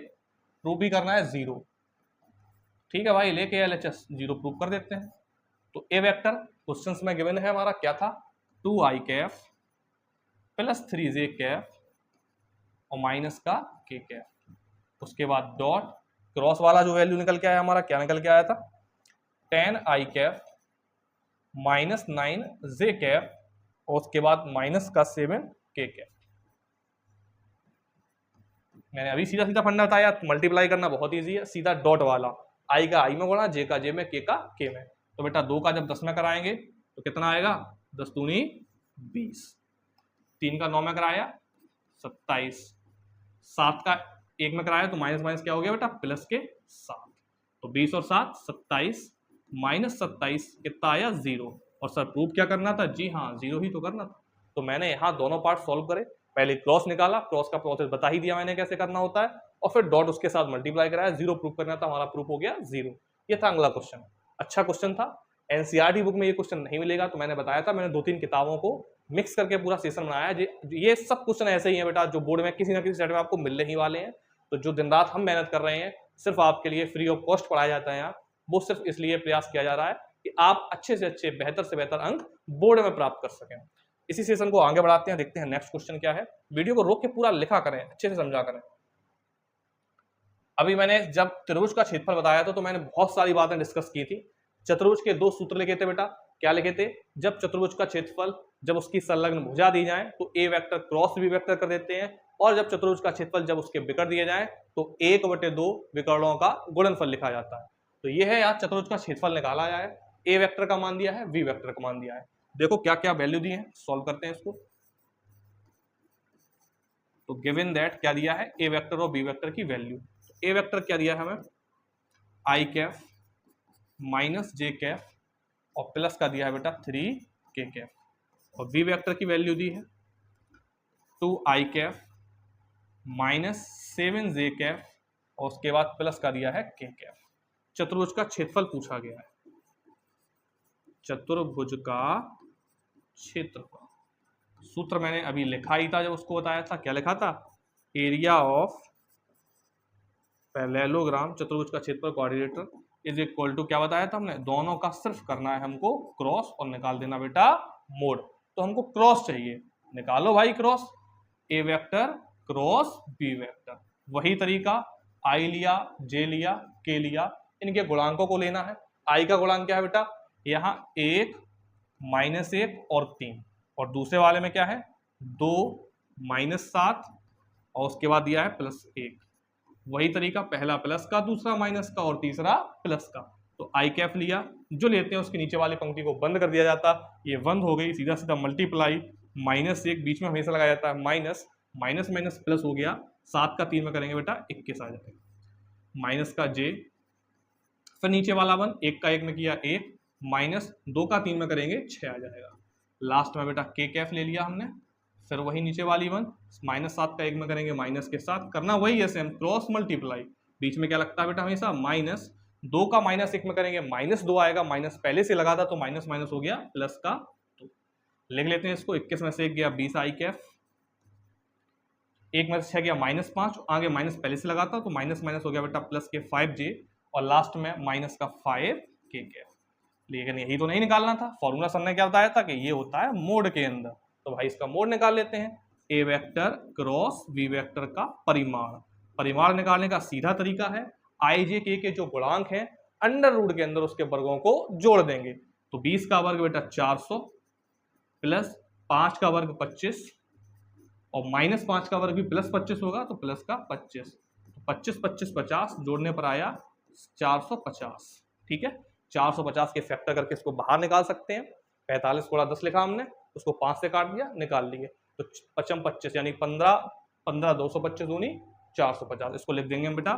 Speaker 1: प्रूव भी करना है 0, ठीक है भाई, लेके LHS 0 प्रूव कर देते हैं। तो ए वेक्टर क्वेश्चंस में गिवन है हमारा क्या था, 2i Kaif plus 3j Kaif और माइनस का k कैफ, उसके बाद डॉट, क्रॉस वाला जो वैल्यू निकल के आया हमारा, क्या निकल के आया था 10 i कैफ माइनस 9 जे कैफ और उसके बाद माइनस का 7 के कैफ। मैंने अभी सीधा सीधा फंडा बताया, मल्टीप्लाई करना बहुत ईजी है, सीधा डॉट वाला, आई का आई में गुणा, जे का जे में, के का के में। तो बेटा 2 का जब 10 में कराएंगे तो कितना आएगा, 10 दूनी 20, 3 का 9 में कराया 27, 7 का 1 में कराया तो माइनस माइनस क्या हो गया बेटा, प्लस के 7, तो 20 और 7 27, माइनस 27 कितना आया 0। और सर प्रूफ क्या करना था, जी हाँ 0 ही तो करना था। तो मैंने यहाँ दोनों पार्ट सॉल्व करे, पहले क्रॉस निकाला, क्रॉस का प्रोसेस बता ही दिया मैंने कैसे करना होता है, और फिर डॉट उसके साथ मल्टीप्लाई कराया, 0 प्रूफ करना था, हमारा प्रूफ हो गया 0। ये था अगला क्वेश्चन, अच्छा क्वेश्चन था। एनसीईआरटी बुक में ये क्वेश्चन नहीं मिलेगा, तो मैंने बताया था, मैंने 2-3 किताबों को मिक्स करके पूरा सेशन बनाया। ये सब क्वेश्चन ऐसे ही है बेटा, जो बोर्ड में किसी ना किसी सेट में आपको मिलने ही वाले हैं। तो जो दिन रात हम मेहनत कर रहे हैं, सिर्फ आपके लिए फ्री ऑफ कॉस्ट पढ़ाया जाता है यहाँ, वो सिर्फ इसलिए प्रयास किया जा रहा है कि आप अच्छे से अच्छे, बेहतर से बेहतर अंक बोर्ड में प्राप्त कर सकें। इसी सेशन को आगे बढ़ाते हैं, देखते हैं नेक्स्ट क्वेश्चन क्या है। वीडियो को रोक के पूरा लिखा करें, अच्छे से समझा करें। अभी मैंने जब त्रिभुज का क्षेत्रफल बताया था तो मैंने बहुत सारी बातें डिस्कस की थी। चतुर्भुज के 2 सूत्र लिखे थे बेटा, क्या लिखे थे, जब चतुर्भुज का क्षेत्रफल, जब उसकी संलग्न भुजा दी जाए तो ए वेक्टर क्रॉस बी वेक्टर कर देते हैं, और जब चतुर्भुज का क्षेत्रफल जब उसके विकर्ण दिए जाए तो 1/2 विकर्णों का गुणनफल लिखा जाता है। तो ये है यार चतुर्भुज का क्षेत्रफल निकाला जाए, ए वेक्टर का मान दिया है, बी वेक्टर का मान दिया है। देखो क्या क्या वैल्यू दी है, सॉल्व करते हैं इसको। तो गिवन दैट क्या दिया है, ए वेक्टर और बी वेक्टर की वैल्यू। ए वेक्टर क्या दिया है हमें, आई कैफ माइनस जे कैफ और प्लस का दिया है बेटा 3 के कैफ, और बी वेक्टर की वैल्यू दी है 2 आई कैफ माइनस 7 जे कैफ और उसके बाद प्लस का दिया है के कैफ। चतुर्भुज का क्षेत्रफल पूछा गया है, चतुर्भुज का क्षेत्रफल। सूत्र मैंने अभी लिखा ही था जब उसको बताया था, क्या लिखा था, एरिया ऑफ पैरेललोग्राम, चतुर्भुज का क्षेत्रफल क्वाड्रिलेटरल इज इक्वल टू, क्या बताया था हमने, दोनों का सिर्फ करना है हमको क्रॉस और निकाल देना बेटा मोड। तो हमको क्रॉस चाहिए, निकालो भाई क्रॉस, ए वेक्टर क्रॉस बी वेक्टर। वही तरीका, आई लिया, जे लिया, के लिया, इनके गुणांकों को लेना है। आई का गुणांक क्या है बेटा, यहाँ 1 -1 और 3, और दूसरे वाले में क्या है 2 -7 और उसके बाद दिया है +1। वही तरीका, पहला प्लस का, दूसरा माइनस का और तीसरा प्लस का। तो आई कैफ लिया, जो लेते हैं उसके नीचे वाली पंक्ति को बंद कर दिया जाता, ये बंद हो गई, सीधा सीधा मल्टीप्लाई, -1 बीच में हमेशा लगाया जाता है, माइनस माइनस माइनस प्लस हो गया, 7 का 3 में करेंगे बेटा 21 आ जाएगा, माइनस का जे, फिर नीचे वाला 1, 1 का 1 में किया 1, माइनस 2 का 3 में करेंगे 6 आ जाएगा। लास्ट में बेटा के कैफ ले लिया हमने, फिर वही नीचे वाली 1, -7 का 1 में करेंगे माइनस के साथ, करना वही है सेम, क्रॉस मल्टीप्लाई, बीच में क्या लगता है बेटा हमेशा माइनस, 2 का -1 में करेंगे -2 आएगा, माइनस पहले से लगा था तो माइनस माइनस हो गया प्लस का 2। लिख लेते हैं इसको, 21 में से 1 गया 20 आई कैफ, 1 में से 6 गया -5, आगे माइनस पहले से लगा था तो माइनस माइनस हो गया बेटा प्लस के 5 और लास्ट में माइनस का 5 के कैफ। लेकिन यही तो नहीं निकालना था, फॉर्मूला सर ने क्या बताया था कि ये होता है मोड के अंदर, तो भाई इसका मोड निकाल लेते हैं, ए वेक्टर क्रॉस बी वेक्टर का परिमाण। परिमाण निकालने का सीधा तरीका है, आई जे के जो गुणांक हैं अंडर रूट के अंदर उसके वर्गों को जोड़ देंगे। तो 20 का वर्ग बेटा 400 प्लस 5 का वर्ग 25 और -5 का वर्ग भी प्लस 25 होगा तो प्लस का 25, तो 25 25 50 जोड़ने पर आया 450। ठीक है, 450 के फैक्टर करके इसको बाहर निकाल सकते हैं। 45 गुणा 10 लिखा हमने, उसको 5 से काट दिया, निकाल लिए, तो 55 25 यानी 15 15 225 दूनी 450, इसको लिख देंगे हम बेटा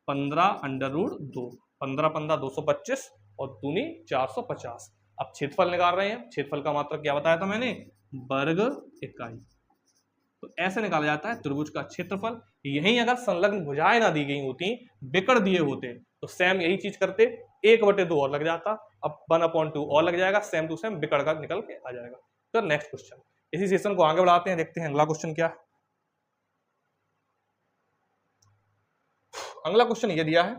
Speaker 1: 15√2, 15 15 225 और दूनी 450। अब क्षेत्रफल निकाल रहे हैं, क्षेत्रफल का मात्रक क्या बताया था मैंने, वर्ग इकाई। तो ऐसे निकाला जाता है त्रिभुज का क्षेत्रफल। यहीं अगर संलग्न भुजाएं ना दी गई होती, विकर्ण दिए होते, तो सेम यही चीज करते, 1/2 और लग जाता, अब 1/2 और लग जाएगा, सेम टू सेम विकर्ण का निकल के आ जाएगा। तो नेक्स्ट क्वेश्चन, इसी सेशन को आगे बढ़ाते हैं, देखते हैं अगला क्वेश्चन क्या है। अगला क्वेश्चन ये दिया है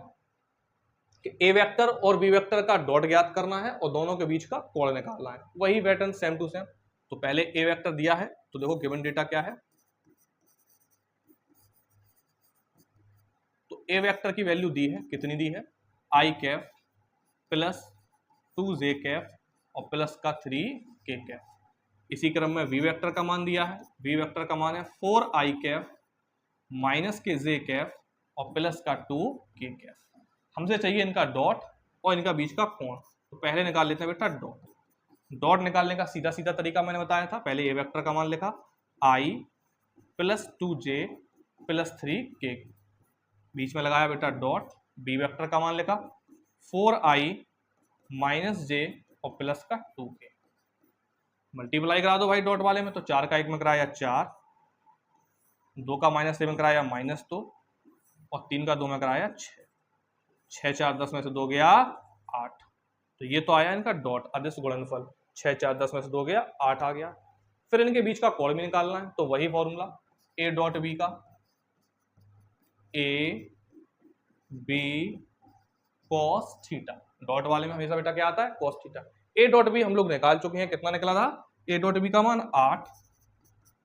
Speaker 1: कि ए वेक्टर और बी वेक्टर का डॉट ज्ञात करना है और दोनों के बीच का कोण निकालना है, वही पैटर्न सेम टू सेम। तो पहले ए वेक्टर दिया है, तो देखो गिवन डेटा क्या है, तो ए वेक्टर की वैल्यू दी है, कितनी दी है, आई कैफ प्लस 2j कैफ और प्लस का 3k कैफ। इसी क्रम में v वेक्टर का मान दिया है, v वेक्टर का मान है 4i कैफ माइनस के j कैफ और प्लस का 2k कैफ। हमसे चाहिए इनका डॉट और इनका बीच का कोण, तो पहले निकाल लेते हैं बेटा डॉट। डॉट निकालने का सीधा सीधा तरीका मैंने बताया था, पहले a वेक्टर का मान लिखा i plus 2j plus 3k, बीच में लगाया बेटा डॉट, b वेक्टर का मान लिखा 4i माइनस j और प्लस का 2k। मल्टीप्लाई करा दो भाई डॉट वाले में, तो 4 का 1 में कराया 4, 2 का माइनस 7 में कराया -2 और 3 का 2 में कराया 6। 6 4 10 में से 2 गया 8, तो ये तो आया इनका डॉट अदिश गुणनफल। 6 4 10 में से 2 गया 8 आ गया। फिर इनके बीच का कोण भी निकालना है, तो वही फॉर्मूला a डॉट b का, a b cos theta. Dot वाले में हमेशा बेटा क्या आता है cos theta. a dot b हम लोग निकाल चुके हैं, कितना निकला था a डॉट b का मान 8।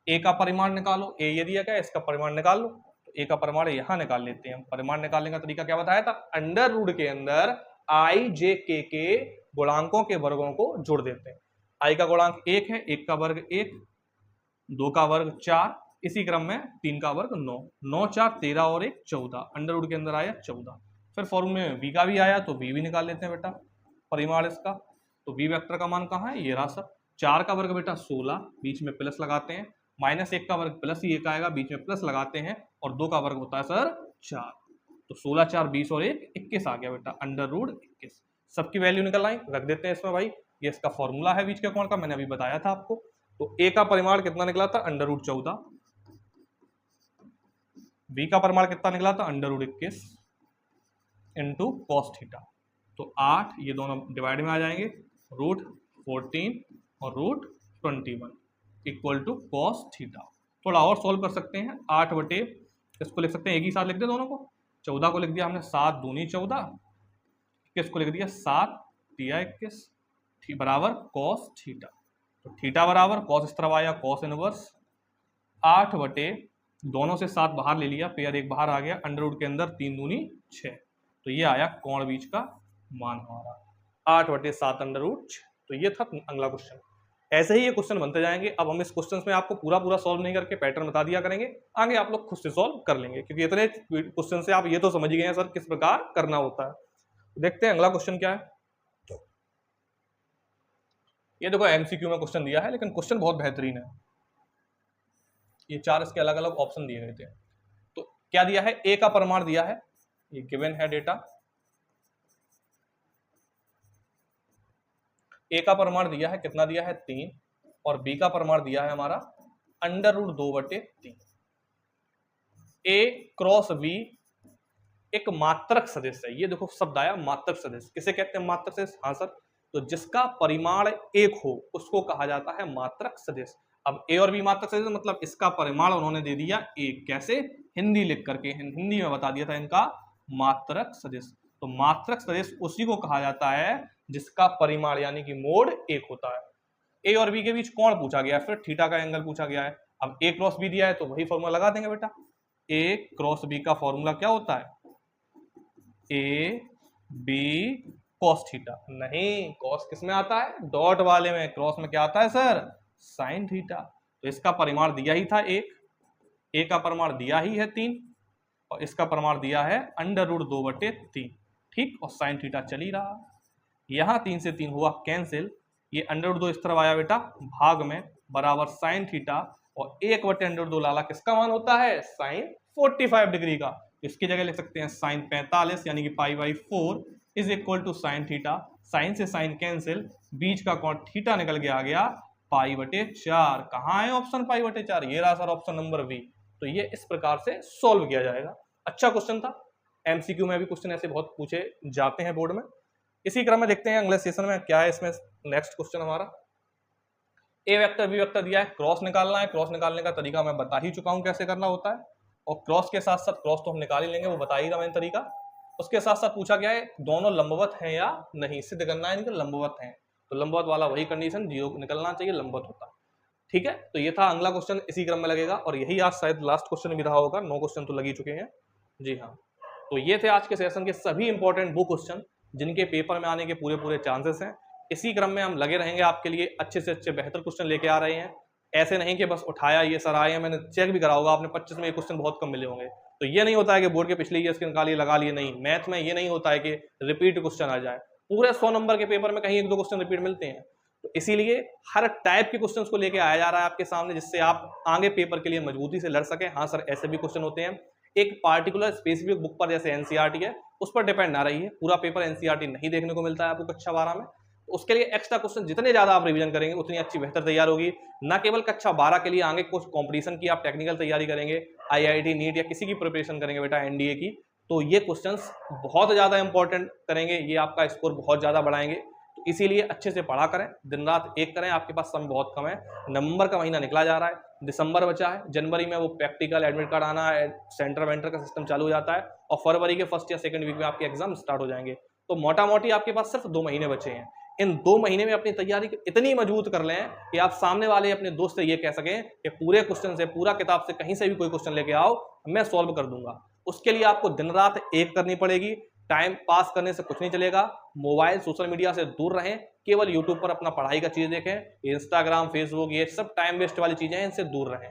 Speaker 1: a का परिमाण निकालो, a ये दिया क्या है, इसका परिमाण निकाल लो, तो a का परिमाण यहाँ निकाल लेते हैं हम। परिमाण निकालने का तरीका क्या बताया था, अंडर रूट के अंदर i j k के गुणांकों के वर्गों को जोड़ देते हैं। i का गुणांक 1 है, 1 का वर्ग 1, 2 का वर्ग 4, इसी क्रम में 3 का वर्ग 9, 9 4 13 और 1 14, अंडर रूट के अंदर आया 14। फिर फॉर्मूले में v का भी आया, तो v भी निकाल लेते हैं बेटा परिमाण इसका। तो v वेक्टर का मान कहाँ है, ये रहा सर। 4 का वर्ग बेटा 16, बीच में प्लस लगाते हैं, -1 का वर्ग प्लस ही 1 आएगा, बीच में प्लस लगाते हैं, और 2 का वर्ग होता है सर 4, तो 16 4 20 और 1 21 आ गया बेटा, अंडर रूट 21। सबकी वैल्यू निकल आई, रख देते हैं इसमें भाई। ये इसका फॉर्मूला है बीच के कोण का, मैंने अभी बताया था आपको। तो a का परिमाण कितना निकला था, अंडर रूट 14, b का परिमाण कितना निकला था, under root 21 into cos theta. तो 8 ये दोनों डिवाइड में आ जाएंगे, रूट 14 और root 21 equal to cos theta. थोड़ा और सॉल्व कर सकते हैं, 8 बटे इसको लिख सकते हैं एक ही साथ लिख दे दोनों को, 14 को लिख दिया हमने 7 दूनी 14, 21 को लिख दिया 7 दिया 21 बराबर कॉस थीटा। तो थीटा बराबर कॉस इस तरफ आया कॉस इनवर्स 8 बटे दोनों से 7 बाहर ले लिया, पेयर एक बाहर आ गया, अंडर रूट के अंदर 3 दूनी 6, तो ये आया कोण बीच का मान हमारा 8 बटे 7 अंडर रूट 6। तो ये था अगला क्वेश्चन। ऐसे ही ये क्वेश्चन बनते जाएंगे। अब हम इस क्वेश्चन में आपको पूरा पूरा सॉल्व नहीं करके पैटर्न बता दिया करेंगे, आगे आप लोग खुद से सॉल्व कर लेंगे, क्योंकि इतने क्वेश्चन से आप ये तो समझ गए हैं सर किस प्रकार करना होता है। देखते हैं अगला क्वेश्चन क्या है। ये देखो एमसीक्यू में क्वेश्चन दिया है, लेकिन क्वेश्चन बहुत बेहतरीन है। ये 4 इसके अलग अलग ऑप्शन दिए गए थे। तो क्या दिया है, ए का परिमाण दिया है, ये गिवन है डेटा। ए का परिमाण दिया है, कितना दिया है 3, और बी का परिमाण दिया है हमारा अंडर रूट 2/3। ए क्रॉस बी एक मात्रक सदिश है। ये देखो शब्द आया मात्रक सदिश, किसे कहते हैं मात्रक सदिश, हाँ सर, तो जिसका परिमाण 1 हो उसको कहा जाता है मात्रक सदिश। अब ए और बी मात्रक सदिश मतलब इसका परिमाण उन्होंने दे दिया 1, कैसे, हिंदी लिख करके, हिंदी में बता दिया था इनका मात्रक सदिश। तो मात्रक सदिश उसी को कहा जाता है जिसका परिमाण यानी कि मोड 1 होता है। ए और बी के बीच कोण पूछा गया है, फिर थीटा का एंगल पूछा गया है। अब ए क्रॉस बी दिया है तो वही फॉर्मूला लगा देंगे बेटा। ए क्रॉस बी का फॉर्मूला क्या होता है, ए बी कॉस थीटा। नहीं, कॉस किस में आता है, डॉट वाले में, क्रॉस में क्या आता है सर, साइन थीटा। तो इसका परिमाण दिया ही था 1, ए का परिमाण दिया ही है 3, और इसका परिमाण दिया है अंडर रूट 2/3, ठीक, और साइन थीटा चल ही रहा। यहाँ 3 से 3 हुआ कैंसिल, ये अंडर रूट 2 इस तरफ आया बेटा भाग में, बराबर साइन थीटा, और 1/√2 लाला किसका मान होता है, साइन 45 डिग्री का। इसकी जगह लिख सकते हैं साइन 45 यानी कि π/4 is equal to sine theta. Sine से साइन कैंसिल, बीच का कोण थीटा निकल के आ गया π/4। कहाँ है ऑप्शन π/4, ये रहा सर ऑप्शन नंबर बी। तो ये इस प्रकार से सॉल्व किया जाएगा। अच्छा क्वेश्चन था, एमसीक्यू में भी क्वेश्चन ऐसे बहुत पूछे जाते हैं बोर्ड में। इसी क्रम में देखते हैं अगले सेशन में क्या है। इसमें नेक्स्ट क्वेश्चन हमारा ए वेक्टर बी वेक्टर दिया है, क्रॉस निकालना है। क्रॉस निकालने का तरीका मैं बता ही चुका हूं कैसे करना होता है, और क्रॉस के साथ साथ, क्रॉस तो हम निकाल ही लेंगे, वो बता ही था मैंने तरीका। उसके साथ साथ पूछा गया है दोनों लंबवत हैं या नहीं, सिद्ध करना है इनके लंबवत हैं। तो लंबवत वाला वही कंडीशन, 0 निकलना चाहिए, लंबवत होता। ठीक है, तो ये था अगला क्वेश्चन, इसी क्रम में लगेगा, और यही आज शायद लास्ट क्वेश्चन भी रहा होगा। 9 क्वेश्चन तो लग ही चुके हैं। जी हाँ, तो ये थे आज के सेशन के सभी इंपॉर्टेंट वो क्वेश्चन जिनके पेपर में आने के पूरे पूरे चांसेस हैं। इसी क्रम में हम लगे रहेंगे आपके लिए, अच्छे से अच्छे बेहतर क्वेश्चन लेके आ रहे हैं। ऐसे नहीं कि बस उठाया ये सर आए हैं, मैंने चेक भी करा होगा आपने 25 में ये क्वेश्चन बहुत कम मिले होंगे। तो ये नहीं होता है कि बोर्ड के पिछले ईयर्स के निकालिए लगा लिए, नहीं। मैथ में ये नहीं होता है कि रिपीट क्वेश्चन आ जाए, पूरे 100 नंबर के पेपर में कहीं 1-2 क्वेश्चन रिपीट मिलते हैं। तो इसीलिए हर टाइप के क्वेश्चन को लेके आया जा रहा है आपके सामने, जिससे आप आगे पेपर के लिए मजबूती से लड़ सके। हाँ सर ऐसे भी क्वेश्चन होते हैं, एक पार्टिकुलर स्पेसिफिक बुक पर, जैसे एनसीईआरटी है, उस पर डिपेंड ना रही है। पूरा पेपर एनसीईआरटी नहीं देखने को मिलता है आपको कक्षा 12 में। तो उसके लिए एक्स्ट्रा क्वेश्चन जितने ज्यादा आप रिवीजन करेंगे उतनी अच्छी बेहतर तैयार होगी। ना केवल कक्षा 12 के लिए, आगे कुछ कॉम्पिटिशन की आप टेक्निकल तैयारी करेंगे, आईआईटी नीट या किसी की प्रिपरेशन करेंगे बेटा, एनडीए की, तो ये क्वेश्चंस बहुत ज्यादा इंपॉर्टेंट करेंगे, ये आपका स्कोर बहुत ज्यादा बढ़ाएंगे। तो इसीलिए अच्छे से पढ़ा करें, दिन रात एक करें। आपके पास समय बहुत कम है, नवंबर का महीना निकला जा रहा है, दिसंबर बचा है, जनवरी में वो प्रैक्टिकल एडमिट कार्ड आना है, सेंटर वेंटर का सिस्टम चालू हो जाता है, और फरवरी के फर्स्ट या सेकंड वीक में आपके एग्जाम स्टार्ट हो जाएंगे। तो मोटा मोटी आपके पास सिर्फ 2 महीने बचे हैं। इन 2 महीने में अपनी तैयारी इतनी मजबूत कर लें कि आप सामने वाले अपने दोस्त से ये कह सकें कि पूरे क्वेश्चन से, पूरा किताब से कहीं से भी कोई क्वेश्चन लेके आओ, मैं सॉल्व कर दूंगा। उसके लिए आपको दिन रात एक करनी पड़ेगी। टाइम पास करने से कुछ नहीं चलेगा, मोबाइल सोशल मीडिया से दूर रहें, केवल यूट्यूब पर अपना पढ़ाई का चीज देखें, इंस्टाग्राम फेसबुक ये सब टाइम वेस्ट वाली चीजें हैं, इनसे दूर रहें।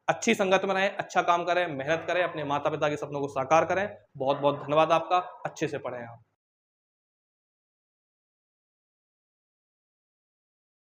Speaker 1: अच्छी संगत में रहें, अच्छा काम करें, मेहनत करें, अपने माता पिता के सपनों को साकार करें। बहुत बहुत धन्यवाद आपका, अच्छे से पढ़ें आप।